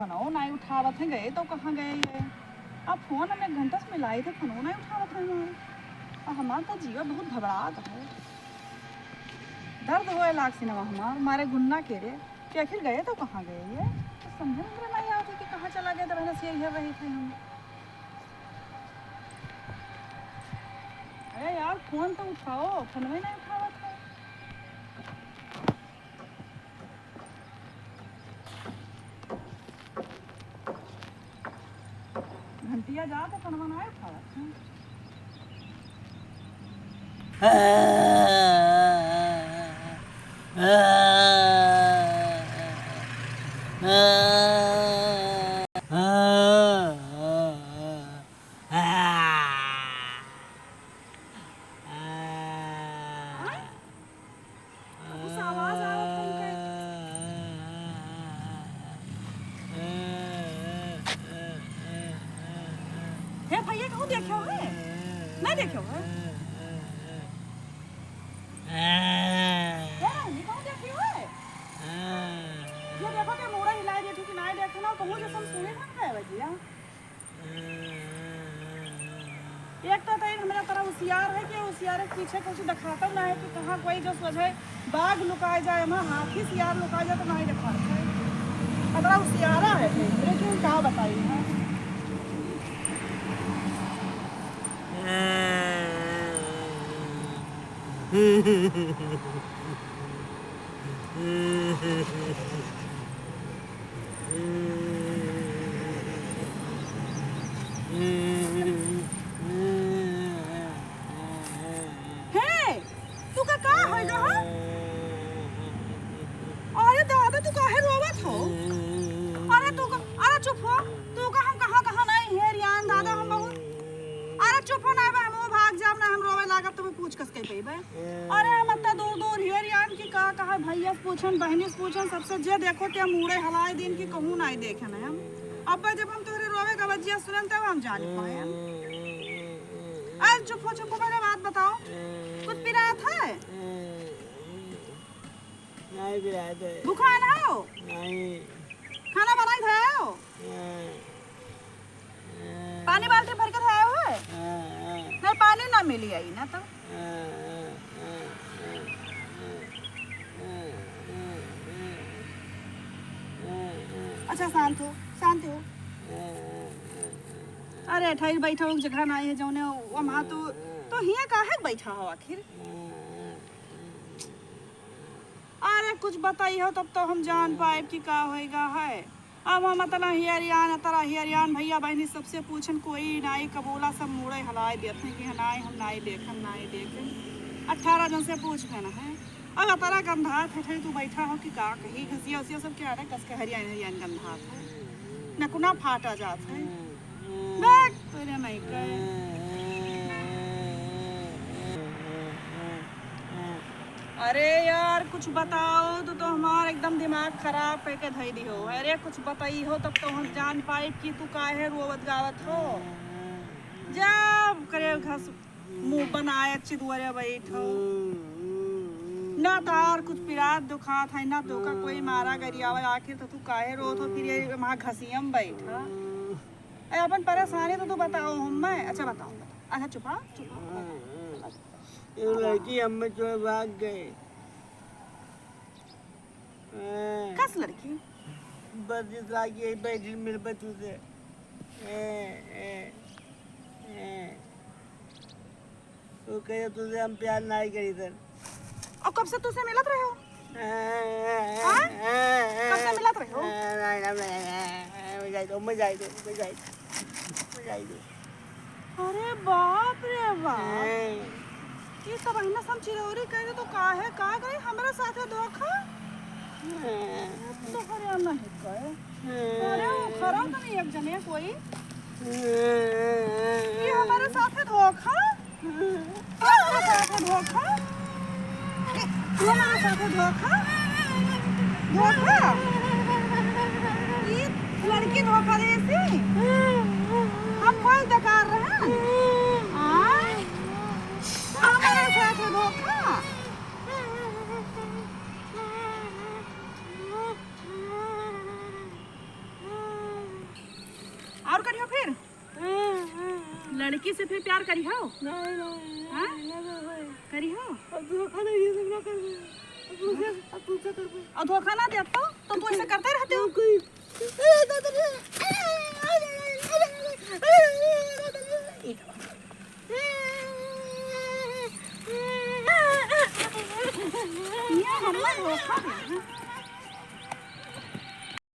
Phone नहीं उठावत है गए तो कहाँ गए ये। आप फोन हमें घंटा से मिलाए थे, फोन नहीं उठावत है हमारे। और हमारा तो जीवा बहुत घबराहट है, दर्द होए लाग सिनेमा हमारे गुन्ना के रे कि आखिर गए तो कहाँ गए ये। तो समझ में नहीं आती कि कहाँ चला गया। तो मैंने से घेर रही थे हम। अरे यार फोन तो उठाओ, फोन में नहीं उठावत है। घंटिया जा तो फोन नहीं उठावत है। कुछ आवाज आवत है इनके। हे भैया कहूँ देखो है, नहीं देखो है। ये देखो कि मोड़ा हिलाए दे कि नहीं देखे ना कहूँ जो सब सुने था है भैया। एक तो हमारा तरह होशियार है कि होशियार के पीछे कुछ दिखाता ना है कि कहाँ कोई जो सोचे बाघ लुकाए जाए, हमारा हाथी सियार लुकाए जाए तो नहीं दिखाता है। अतरा होशियारा है लेकिन क्या बताइए है। अरे दादा तू काहे रोवत हो? अरे तू अरे चुप हो। तू का हम कहाँ नहीं है रियान दादा हम बहुत। अरे चुप हो ना बे, हम भाग जाब ना, हम रोवे लागब तुम्हें पूछ कस के पेबे। अरे मत दूर दूर है रियान की कहा भैया से पूछन, बहनी से पूछन, सबसे जे देखो ते मुड़े हलाए दिन की कहूँ नहीं देखे ना हम। अब जब हम तोरे रोवे का बजिया सुनन तब हम जान पाए। अरे चुप हो मेरे बात बताओ, कुछ पिरात है? नहीं पिरात है। भूखा ना हो? नहीं। खाना बनाई थे हो? पानी बाल्टी भर के आए हो? नहीं पानी ना मिली आई ना तो। अच्छा शांत हो, शांत हो। अरे ठहर बैठा हो जगह ना है जौने वहाँ तो हिया काहे बैठा हो आखिर? अरे कुछ बताई हो तब तो हम जान पाए कि का होएगा है। अब हम तला हियरियान भैया बहनी सबसे पूछन कोई नाई कबूला सब मुड़े हलाए देते कि हनाई हम नाई देखन 18 जन से पूछ गए है। अब तारा गंधात है तू बैठा हो कि का कही घसिया उसिया सब क्या है कस के हरियान गंधात है नकुना फाटा जात है। देख तेरे नहीं कहे। अरे यार कुछ बताओ तो हमारा एकदम दिमाग खराब करके धई दी हो। अरे कुछ बताई हो तब तो हम जान पाए कि तू काहे रोवत गावत हो। जब करे घस मुंह बनाए अच्छी दुआरे बैठो ना तार कुछ पिरात दुखा था ना तो का कोई मारा गरियावा आखिर तो तू काहे रोत हो फिर ये वहाँ घसियम बैठा। अरे अपन परेशानी तो तू बताओ हम मैं। अच्छा बताओ अच्छा चुपा ये लड़की हम जो भाग गए। कस लड़की? बस इस लागी बैठी मेरे बच्चों से। वो कहे तुझे हम प्यार नहीं करी सर। और कब से तुझसे मिलत रहे हो? कब से मिलत रहे हो? अरे बाप रे बाप, ये सब अहिना सब चिरौरी कहे तो काहे का गई हमारे साथे धोखा? तो हरे नहीं कहे। अरे वो खरा तो नहीं एक जने कोई ये हमारे साथे धोखा? हमारे साथे धोखा? हमारे साथे धोखा? धोखा? ये लड़की धोखा देती? हम कोई दकार रहे हैं? हमारे साथे धोखा? और करियो फिर लड़की से फिर प्यार करियो हाँ करियो और धोखा ना दे तो तुम तो ऐसे करते रहते हो ये हमला धोखा है